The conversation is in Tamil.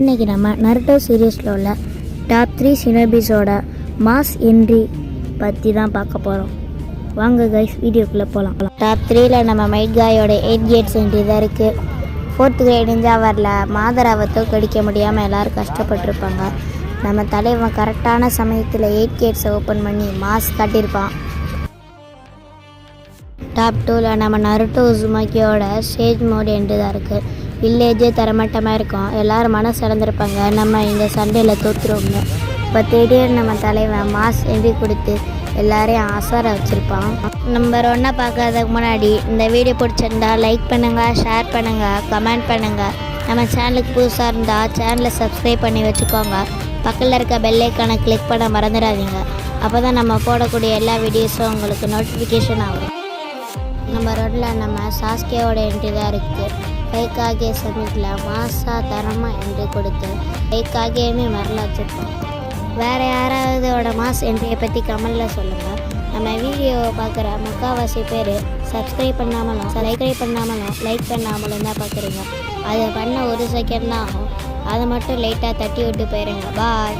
இன்றைக்கி நம்ம நருட்டோ சீரீஸில் உள்ள டாப் 3 சினோபிஸோட மாஸ் என்ட்ரி பற்றி தான் பார்க்க போகிறோம். வாங்க கைஸ் வீடியோக்குள்ளே போகலாம். டாப் 3ல நம்ம மைட் காயோட 8 கேட்ஸ் என்ட்ரி தான் இருக்குது. 4th கிரேட் இந்தியா வரல, மாதராவை தோக்கடிக்க முடியாமல் எல்லோரும் கஷ்டப்பட்டுருப்பாங்க. நம்ம தலைவன் கரெக்டான சமயத்தில் 8 கேட்ஸை ஓப்பன் பண்ணி மாஸ் காட்டியிருப்பான். டாப் 2ல நம்ம நருட்டோ உசுமாக்கியோட ஸ்டேஜ் மோட் என்ட்ரி தான் இருக்குது. வில்லேஜே தரமட்டமாக இருக்கும், எல்லோரும் மனசு இழந்திருப்பாங்க, நம்ம இந்த சண்டையில் தோற்றுருவோம்னு. இப்போ திடீர்னு நம்ம தலைவன் மாஸ் என்ட்ரி கொடுத்து எல்லாரையும் அசார வச்சுருப்பான். நம்பர் 1 பார்க்கறதுக்கு முன்னாடி இந்த வீடியோ பிடிச்சிருந்தா லைக் பண்ணுங்கள், ஷேர் பண்ணுங்கள், கமெண்ட் பண்ணுங்கள். நம்ம சேனலுக்கு புதுசாக இருந்தால் சேனலை சப்ஸ்கிரைப் பண்ணி வச்சுக்கோங்க. பக்கத்தில் இருக்க பெல் ஐக்கானை கிளிக் பண்ண மறந்துடாதீங்க. அப்போ தான் நம்ம போடக்கூடிய எல்லா வீடியோஸும் உங்களுக்கு நோட்டிஃபிகேஷன் ஆகும். நம்பர் 1ல நம்ம சாஸ்கேவோட என்ட்ரி தான் இருக்குது. கைக்காகே சமிட்டில் மாசா தரமாக என்ட்ரி கொடுத்து கைக்காகேயுமே மரல வச்சுருப்போம். வேறு யாராவதோட மாஸ் என்ட்ரியை பற்றி கமெண்டில் சொல்லுங்கள். நம்ம வீடியோவை பார்க்குற முக்கால்வாசி பேர் சப்ஸ்கிரைப் பண்ணாமலும் லைக் பண்ணாமலும் தான் பார்க்குறீங்க. அதை பண்ண 1 செகண்ட் தான் ஆகும். அதை மட்டும் லைட்டாக தட்டி விட்டு போயிடுங்க. பாய்.